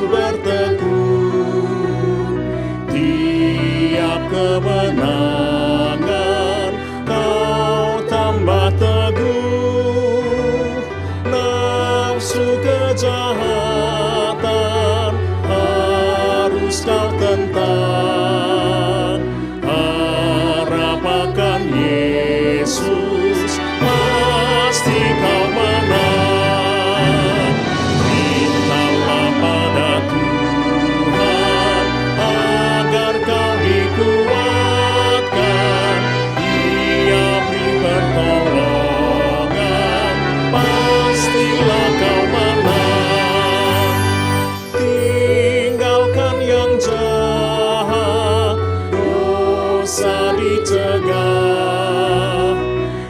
bertekun. Tiap kemenangan kau tambah teguh. Nafsu kejahatan harus kau tentang. Harap akan Yesus, pasti kau menang. Mintalah pada Tuhan agar kau dikuatkan. Dia beri pertolongan, pastilah kau menang. Tinggalkan yang jahat, dosa dicegah.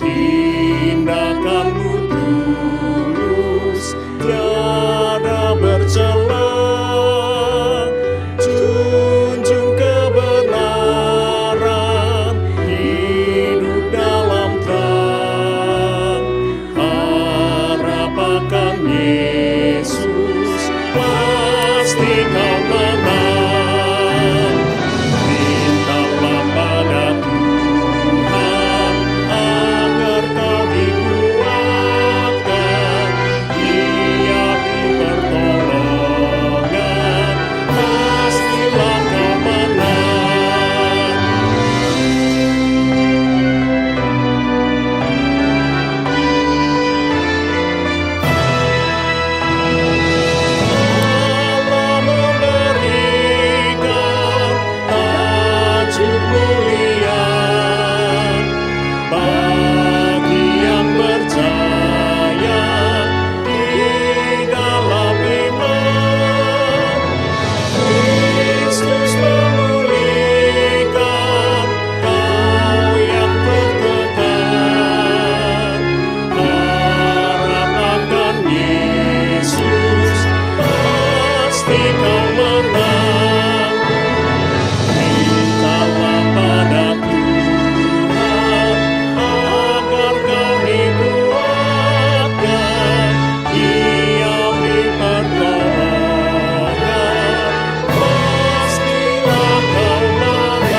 Tindakanmu tulus, tiada bercela. Junjung kebenaran, hidup dalam terang. Harap akan Yesus, pasti kau menang. Mintalah pada Tuhan agar kau dikuatkan. Dia beri pertolongan, pastilah kau menang. Allah memberikan tajuk mulia bagi yang percaya di dalam iman. Kristus memulihkan kau yang tertekan. Harap akan Yesus, pasti kau menang. Mintalah pada Tuhan agar kau dikuatkan. Dia beri pertolongan, pastilah kau menang.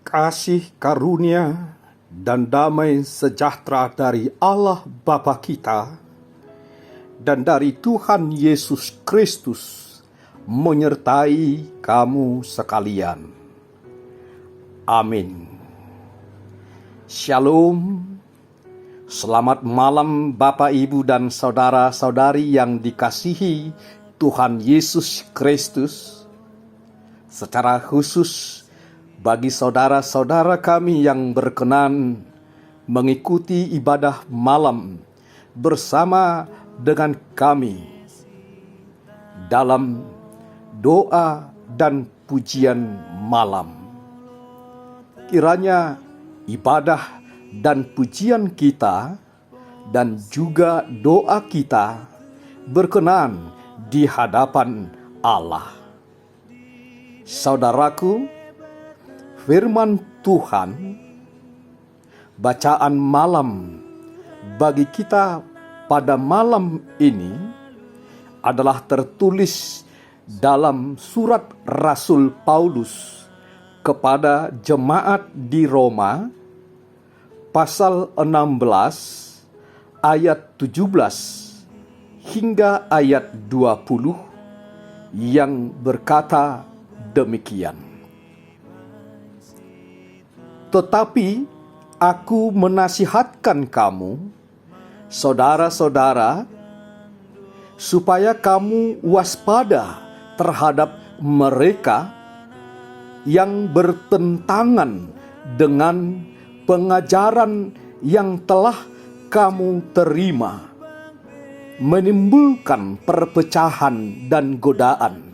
Kasih karunia dan damai sejahtera dari Allah Bapa kita dan dari Tuhan Yesus Kristus menyertai kamu sekalian. Amin. Shalom. Selamat malam Bapak, Ibu, dan saudara-saudari yang dikasihi Tuhan Yesus Kristus. Secara khusus bagi saudara-saudara kami yang berkenan mengikuti ibadah malam bersama dengan kami dalam doa dan pujian malam. Kiranya ibadah dan pujian kita dan juga doa kita berkenan di hadapan Allah. Saudaraku, firman Tuhan, bacaan malam bagi kita pada malam ini adalah tertulis dalam surat Rasul Paulus kepada jemaat di Roma, pasal 16 ayat 17 hingga ayat 20 yang berkata demikian. Tetapi aku menasihatkan kamu, saudara-saudara, supaya kamu waspada terhadap mereka yang bertentangan dengan pengajaran yang telah kamu terima, menimbulkan perpecahan dan godaan.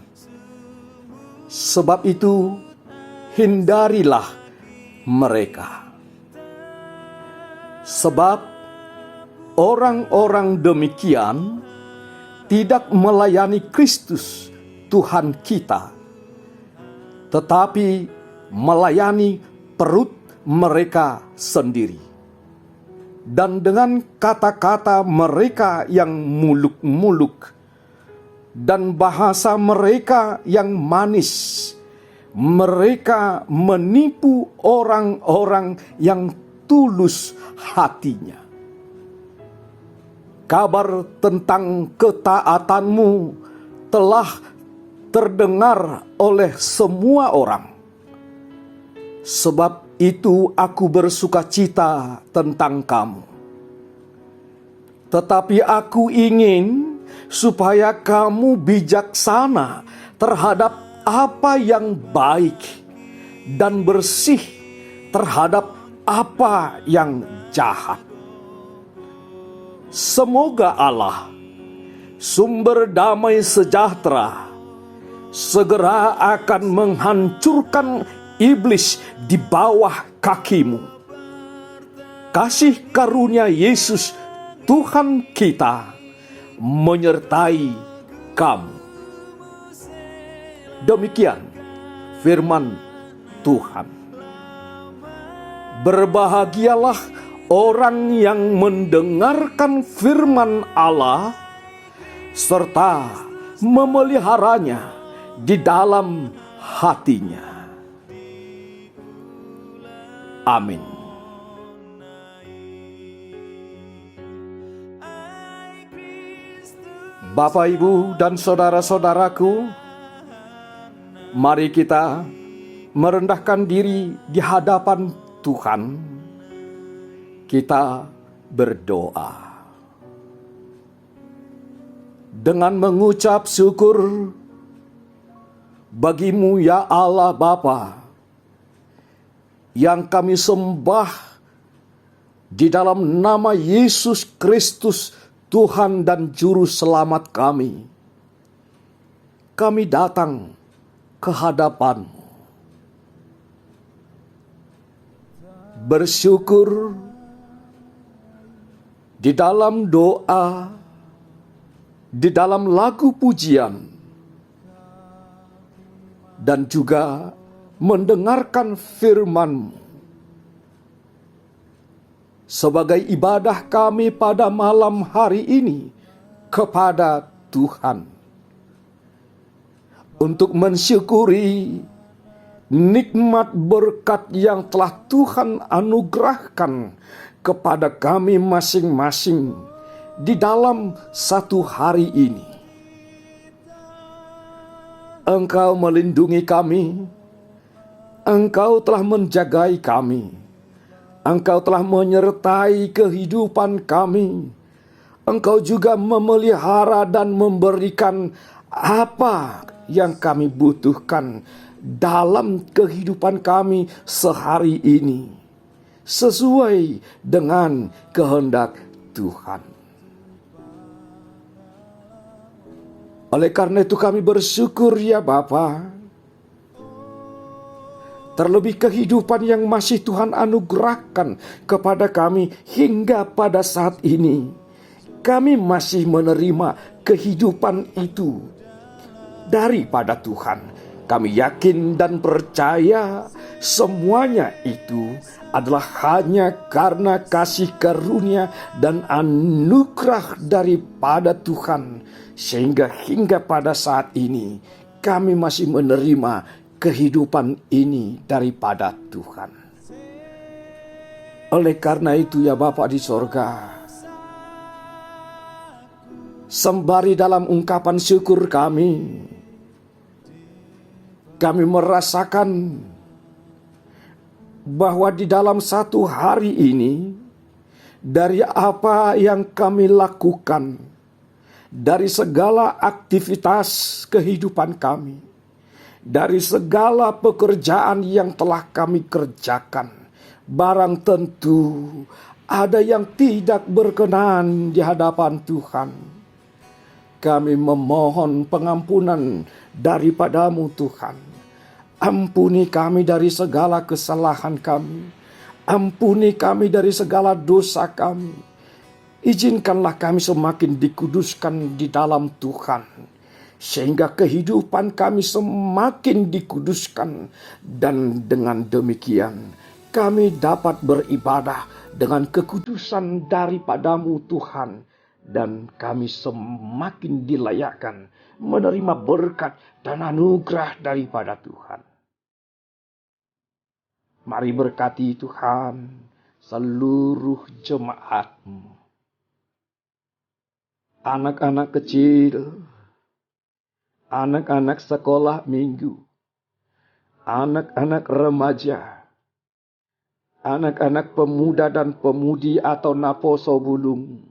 Sebab itu, hindarilah mereka. Sebab orang-orang demikian tidak melayani Kristus Tuhan kita, tetapi melayani perut mereka sendiri. dan dengan kata-kata mereka yang muluk-muluk dan bahasa mereka yang manis, mereka menipu orang-orang yang tulus hatinya. Kabar tentang ketaatanmu telah terdengar oleh semua orang. Sebab itu aku bersukacita tentang kamu. Tetapi aku ingin supaya kamu bijaksana terhadap apa yang baik dan bersih terhadap apa yang jahat. Semoga Allah, sumber damai sejahtera, segera akan menghancurkan iblis di bawah kakimu. Kasih karunia Yesus Tuhan kita menyertai kamu. Demikian firman Tuhan. Berbahagialah orang yang mendengarkan firman Allah serta memeliharanya di dalam hatinya. Amin. Bapak, Ibu, dan saudara-saudaraku, mari kita merendahkan diri di hadapan Tuhan. Kita berdoa dengan mengucap syukur bagimu ya Allah Bapa, yang kami sembah di dalam nama Yesus Kristus, Tuhan dan Juru Selamat kami. Kami datang ke hadapan-Mu, bersyukur di dalam doa, di dalam lagu pujian, dan juga mendengarkan firman-Mu. Sebagai ibadah kami pada malam hari ini kepada Tuhan, untuk mensyukuri nikmat berkat yang telah Tuhan anugerahkan kepada kami masing-masing di dalam satu hari ini. Engkau melindungi kami, Engkau telah menjagai kami, Engkau telah menyertai kehidupan kami, Engkau juga memelihara dan memberikan apa yang kami butuhkan dalam kehidupan kami sehari ini, sesuai dengan kehendak Tuhan. Oleh karena itu kami bersyukur ya Bapa, terlebih kehidupan yang masih Tuhan anugerahkan kepada kami hingga pada saat ini. Kami masih menerima kehidupan itu daripada Tuhan. Kami yakin dan percaya semuanya itu adalah hanya karena kasih karunia dan anugerah daripada Tuhan, sehingga hingga pada saat ini kami masih menerima kehidupan ini daripada Tuhan. Oleh karena itu ya Bapa di sorga, sembari dalam ungkapan syukur kami merasakan bahwa di dalam satu hari ini, dari apa yang kami lakukan, dari segala aktivitas kehidupan kami, dari segala pekerjaan yang telah kami kerjakan, barang tentu ada yang tidak berkenan di hadapan Tuhan. Kami memohon pengampunan daripada-Mu Tuhan. Ampuni kami dari segala kesalahan kami. Ampuni kami dari segala dosa kami. Izinkanlah kami semakin dikuduskan di dalam Tuhan, sehingga kehidupan kami semakin dikuduskan. Dan dengan demikian kami dapat beribadah dengan kekudusan daripadamu Tuhan, dan kami semakin dilayakkan menerima berkat dan anugerah daripada Tuhan. Mari berkati Tuhan seluruh jemaat-Mu, anak-anak kecil, anak-anak sekolah minggu, anak-anak remaja, anak-anak pemuda dan pemudi atau naposo bulung,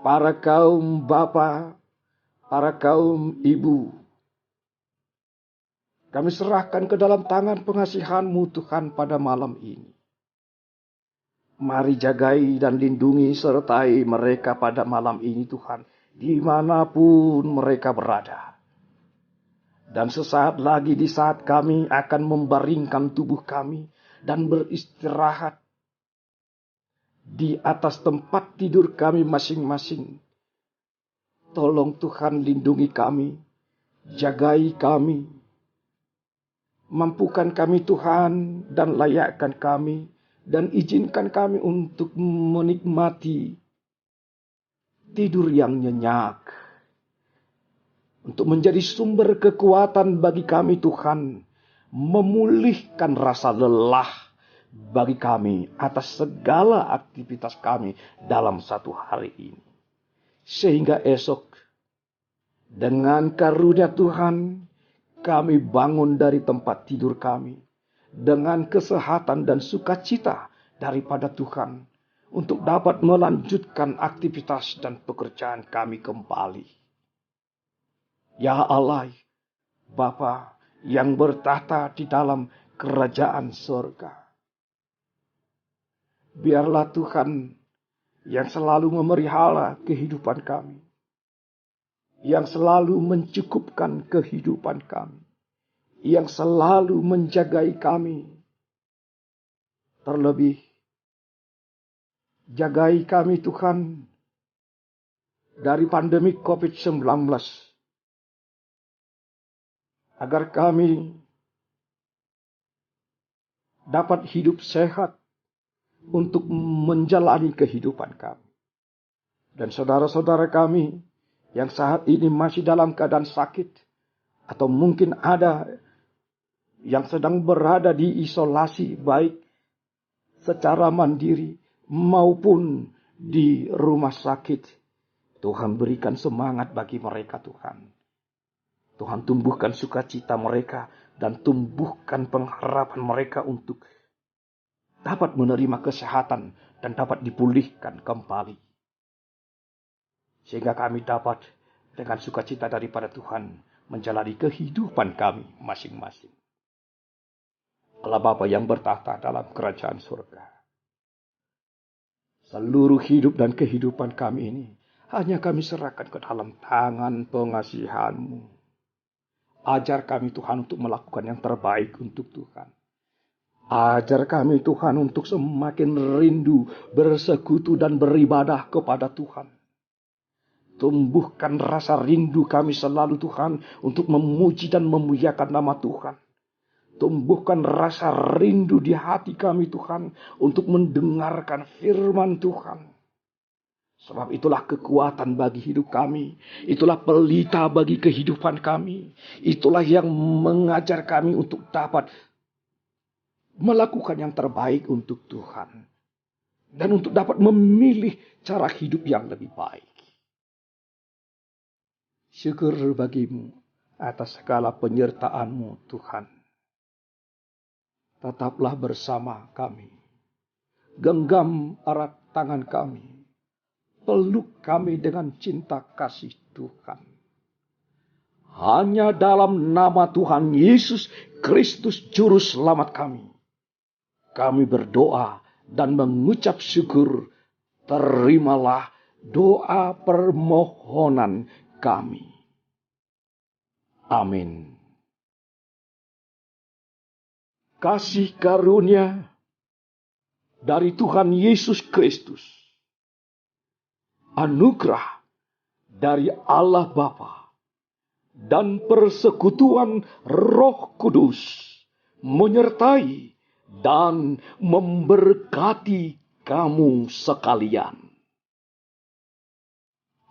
para kaum bapa, para kaum ibu, kami serahkan ke dalam tangan pengasihan-Mu Tuhan pada malam ini. Mari jagai dan lindungi sertai mereka pada malam ini Tuhan, dimanapun mereka berada. Dan sesaat lagi di saat kami akan membaringkan tubuh kami dan beristirahat di atas tempat tidur kami masing-masing, tolong Tuhan lindungi kami, jagai kami, mampukan kami Tuhan dan layakkan kami, dan izinkan kami untuk menikmati tidur yang nyenyak, untuk menjadi sumber kekuatan bagi kami Tuhan, memulihkan rasa lelah bagi kami atas segala aktivitas kami dalam satu hari ini. Sehingga esok dengan karunia Tuhan kami bangun dari tempat tidur kami dengan kesehatan dan sukacita daripada Tuhan untuk dapat melanjutkan aktivitas dan pekerjaan kami kembali. Ya Allah, Bapa yang bertahta di dalam kerajaan surga, biarlah Tuhan yang selalu memelihara kehidupan kami, yang selalu mencukupkan kehidupan kami, yang selalu menjagai kami. Terlebih, jagai kami Tuhan dari pandemi COVID-19, agar kami dapat hidup sehat untuk menjalani kehidupan kami. Dan saudara-saudara kami yang saat ini masih dalam keadaan sakit, atau mungkin ada yang sedang berada di isolasi, baik secara mandiri maupun di rumah sakit, Tuhan berikan semangat bagi mereka Tuhan. Tuhan tumbuhkan sukacita mereka dan tumbuhkan pengharapan mereka untuk dapat menerima kesehatan dan dapat dipulihkan kembali. Sehingga kami dapat dengan sukacita daripada Tuhan menjalani kehidupan kami masing-masing. Allah Bapa yang bertahta dalam kerajaan surga, seluruh hidup dan kehidupan kami ini hanya kami serahkan ke dalam tangan pengasihan-Mu. Ajar kami Tuhan untuk melakukan yang terbaik untuk Tuhan. Ajar kami Tuhan untuk semakin rindu bersekutu dan beribadah kepada Tuhan. Tumbuhkan rasa rindu kami selalu Tuhan untuk memuji dan memuliakan nama Tuhan. Tumbuhkan rasa rindu di hati kami Tuhan untuk mendengarkan firman Tuhan. Sebab itulah kekuatan bagi hidup kami. Itulah pelita bagi kehidupan kami. Itulah yang mengajar kami untuk dapat melakukan yang terbaik untuk Tuhan. Dan untuk dapat memilih cara hidup yang lebih baik. Syukur bagimu atas segala penyertaan-Mu Tuhan. Tetaplah bersama kami. Genggam erat tangan kami. Peluk kami dengan cinta kasih Tuhan. Hanya dalam nama Tuhan Yesus Kristus Juru Selamat kami berdoa dan mengucap syukur. Terimalah doa permohonan kami. Amin. Kasih karunia dari Tuhan Yesus Kristus, anugerah dari Allah Bapa, dan persekutuan Roh Kudus menyertai dan memberkati kamu sekalian.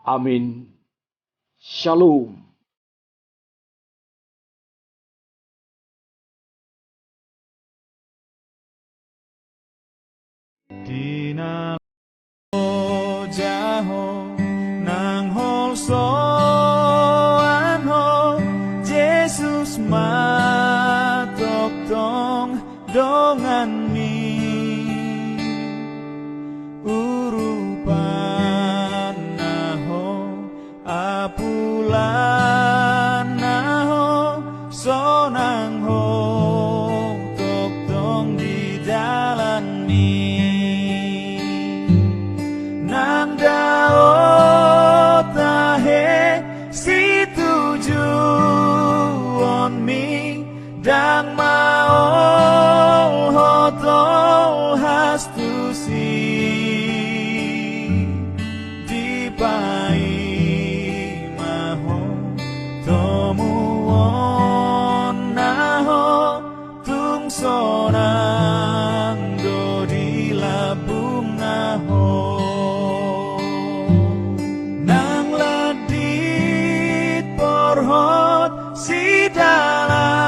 Amin. Shalom. Dinalo jaho nang holso anho Jesus matok tong dongan mi urupan naho apulan naho sonang ho tok tong di dalan mi nang daot tahe si tujuan mi dang maol hotol hastusi di pai maho tomuon naho tung sonang do di labung naho nang ladit porhot si dalanan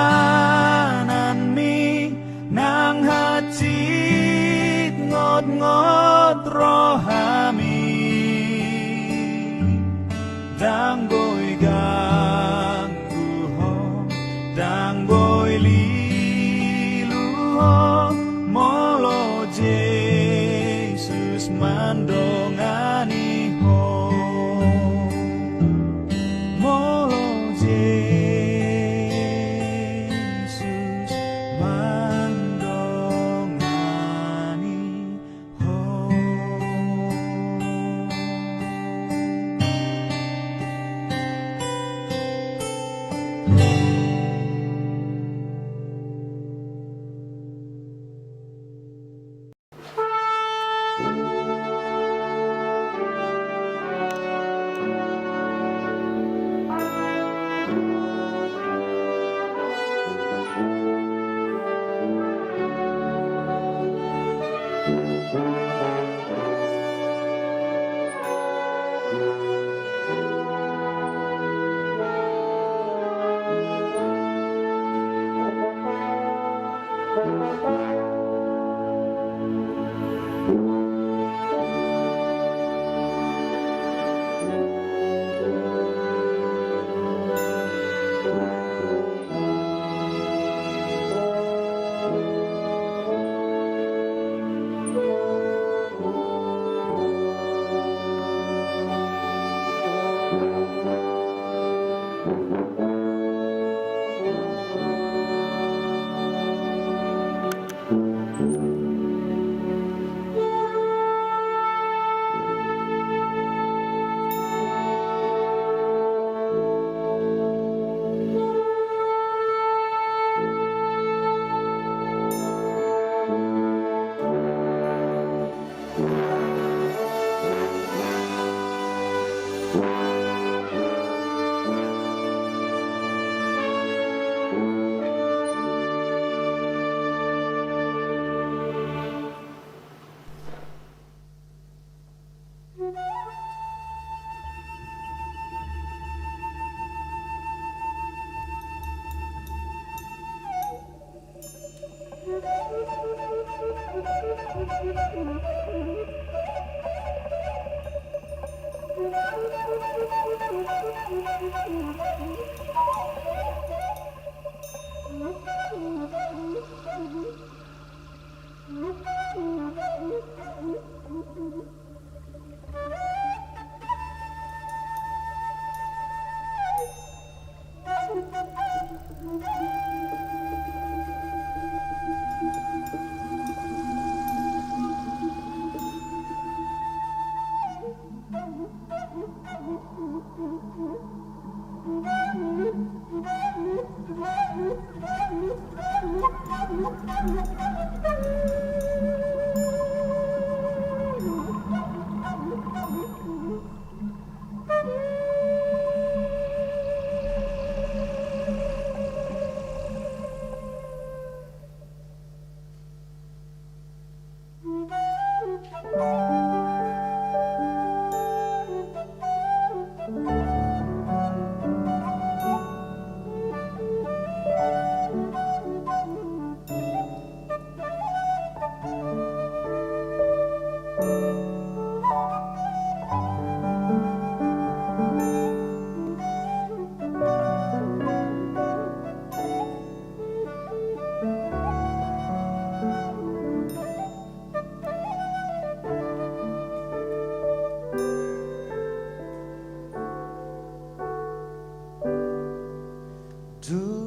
mi nang hacit ngot-ngot rohami dang boy ganggu ho dang boy lilu ho molo Jesus mandongani ho molo Jesus mandongani ho.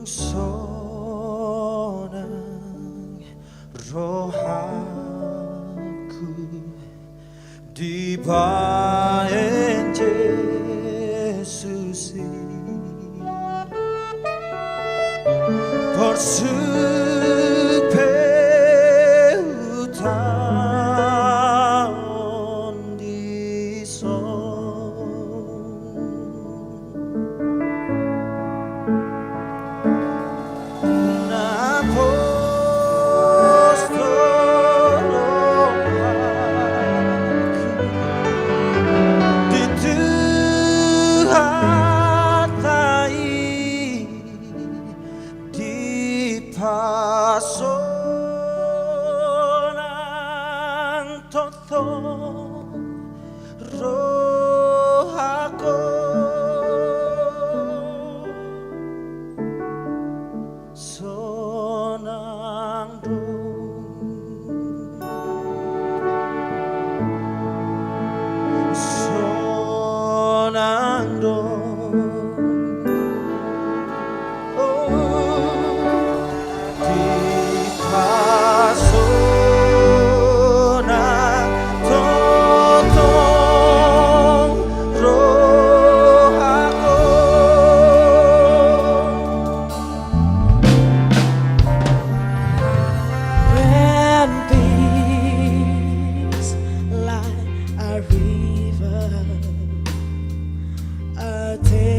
sonang rohaku di bayan Yesus bersupeutang di Pasonang toto rohaku sonang when peace like a river, a day